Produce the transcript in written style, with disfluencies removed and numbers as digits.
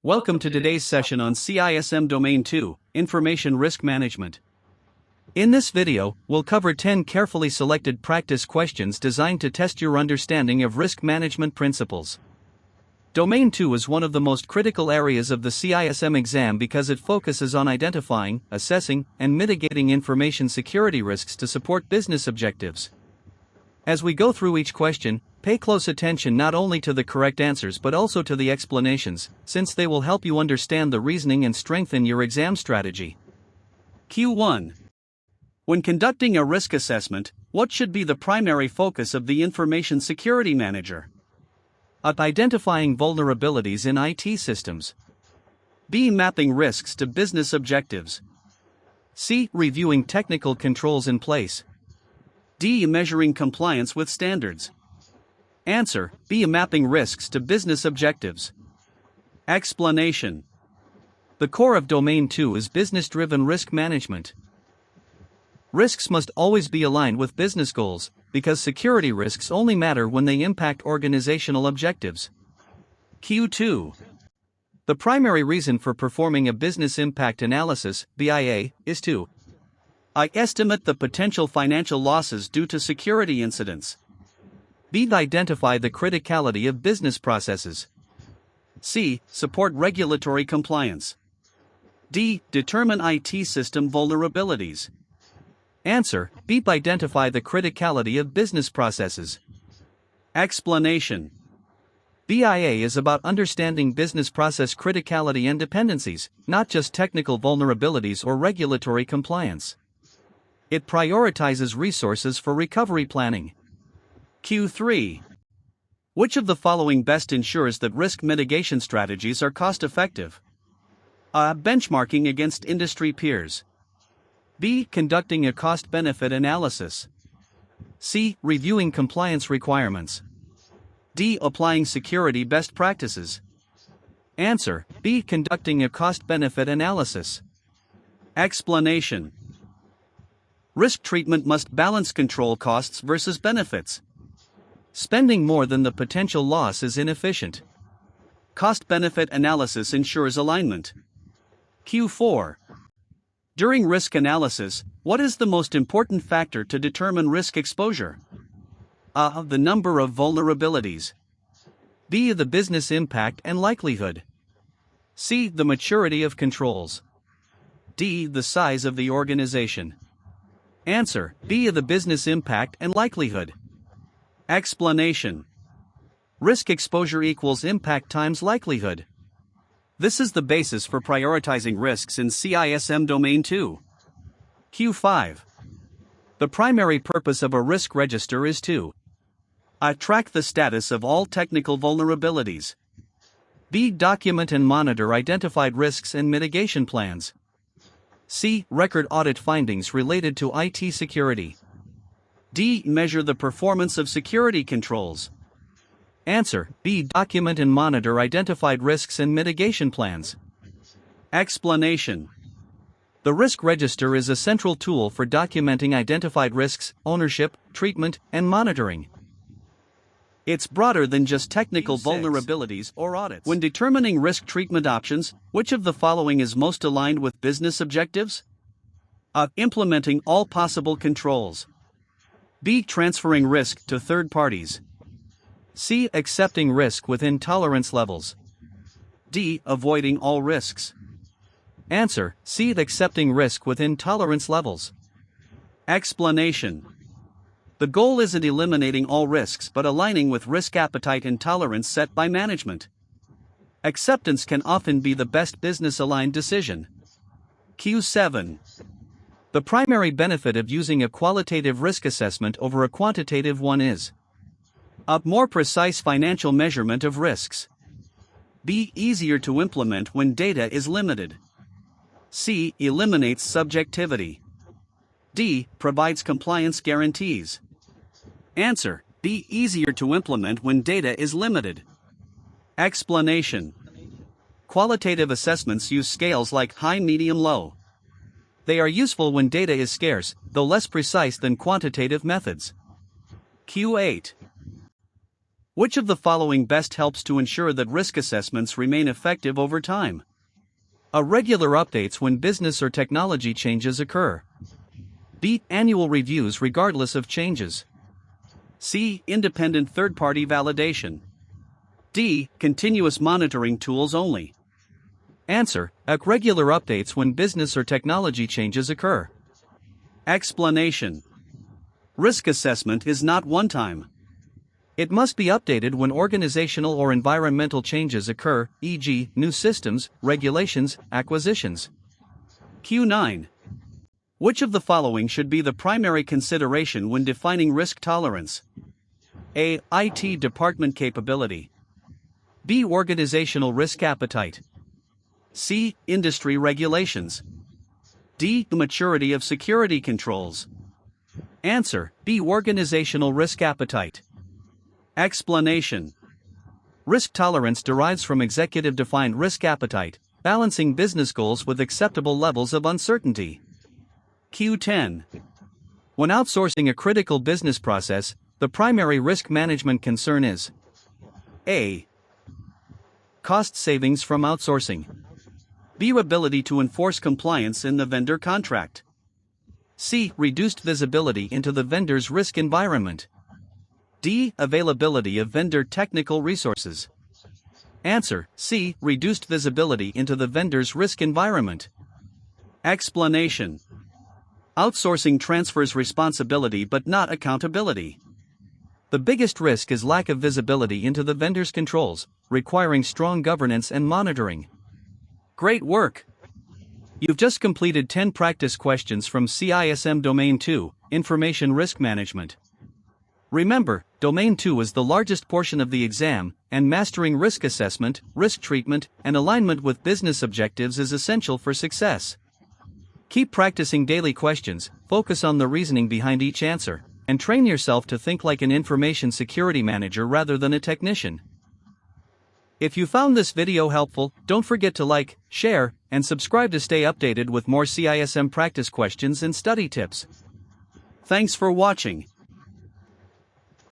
Welcome to today's session on CISM Domain 2, Information Risk Management. In this video, we'll cover 10 carefully selected practice questions designed to test your understanding of risk management principles. Domain 2 is one of the most critical areas of the CISM exam because it focuses on identifying, assessing, and mitigating information security risks to support business objectives. As we go through each question, pay close attention not only to the correct answers but also to the explanations, since they will help you understand the reasoning and strengthen your exam strategy. Q1. When conducting a risk assessment, what should be the primary focus of the information security manager? A. Identifying vulnerabilities in IT systems. B. Mapping risks to business objectives. C. Reviewing technical controls in place. D. Measuring compliance with standards. Answer: B. Mapping risks to business objectives. Explanation. The core of Domain 2 is business-driven risk management. Risks must always be aligned with business goals, because security risks only matter when they impact organizational objectives. Q2. The primary reason for performing a business impact analysis, BIA, is to I. Estimate the potential financial losses due to security incidents. B. Identify the criticality of business processes. C. Support regulatory compliance. D. Determine IT system vulnerabilities. Answer: B. Identify the criticality of business processes. Explanation. BIA is about understanding business process criticality and dependencies, not just technical vulnerabilities or regulatory compliance. It prioritizes resources for recovery planning. Q3. Which of the following best ensures that risk mitigation strategies are cost-effective? A. Benchmarking against industry peers. B. Conducting a cost-benefit analysis. C. Reviewing compliance requirements. D. Applying security best practices. Answer: B. Conducting a cost-benefit analysis. Explanation. Risk treatment must balance control costs versus benefits. Spending more than the potential loss is inefficient. Cost-benefit analysis ensures alignment. Q4. During risk analysis, what is the most important factor to determine risk exposure? A. The number of vulnerabilities. B. The business impact and likelihood. C. The maturity of controls. D. The size of the organization. Answer: B. The business impact and likelihood. Explanation. Risk exposure equals impact times likelihood. This is the basis for prioritizing risks in CISM Domain 2. Q5. The primary purpose of a risk register is to A. Track the status of all technical vulnerabilities. B. Document and monitor identified risks and mitigation plans. C. Record audit findings related to IT security. D. Measure the performance of security controls. Answer: B. Document and monitor identified risks and mitigation plans. Explanation. The risk register is a central tool for documenting identified risks, ownership, treatment, and monitoring. It's broader than just technical vulnerabilities or audits. When determining risk treatment options, which of the following is most aligned with business objectives? A. Implementing all possible controls. B. Transferring risk to third parties. C. Accepting risk within tolerance levels. D. Avoiding all risks. Answer: C. Accepting risk within tolerance levels. Explanation. The goal isn't eliminating all risks but aligning with risk appetite and tolerance set by management. Acceptance can often be the best business-aligned decision. Q7. The primary benefit of using a qualitative risk assessment over a quantitative one is A. More precise financial measurement of risks. B. Easier to implement when data is limited. C. Eliminates subjectivity. D. Provides compliance guarantees. Answer: B. Easier to implement when data is limited. Explanation. Qualitative assessments use scales like high, medium, low. They are useful when data is scarce, though less precise than quantitative methods. Q8. Which of the following best helps to ensure that risk assessments remain effective over time? A. Regular updates when business or technology changes occur. B. Annual reviews regardless of changes. C. Independent third-party validation. D. Continuous monitoring tools only. Answer: A. Regular updates when business or technology changes occur. Explanation: risk assessment is not one-time. It must be updated when organizational or environmental changes occur, e.g., new systems, regulations, acquisitions. Q9. Which of the following should be the primary consideration when defining risk tolerance? A. IT department capability. B. Organizational risk appetite. C. Industry regulations. D. The maturity of security controls. Answer: B. Organizational risk appetite. Explanation: risk tolerance derives from executive-defined risk appetite, balancing business goals with acceptable levels of uncertainty. Q10. When outsourcing a critical business process, the primary risk management concern is: A. Cost savings from outsourcing. B. Ability to enforce compliance in the vendor contract. C. Reduced visibility into the vendor's risk environment. D. Availability of vendor technical resources. Answer: C. Reduced visibility into the vendor's risk environment. Explanation: outsourcing transfers responsibility but not accountability. The biggest risk is lack of visibility into the vendor's controls, requiring strong governance and monitoring. Great work! You've just completed 10 practice questions from CISM Domain 2, Information Risk Management. Remember, Domain 2 is the largest portion of the exam, and mastering risk assessment, risk treatment, and alignment with business objectives is essential for success. Keep practicing daily questions, focus on the reasoning behind each answer, and train yourself to think like an information security manager rather than a technician. If you found this video helpful, don't forget to like, share, and subscribe to stay updated with more CISM practice questions and study tips. Thanks for watching.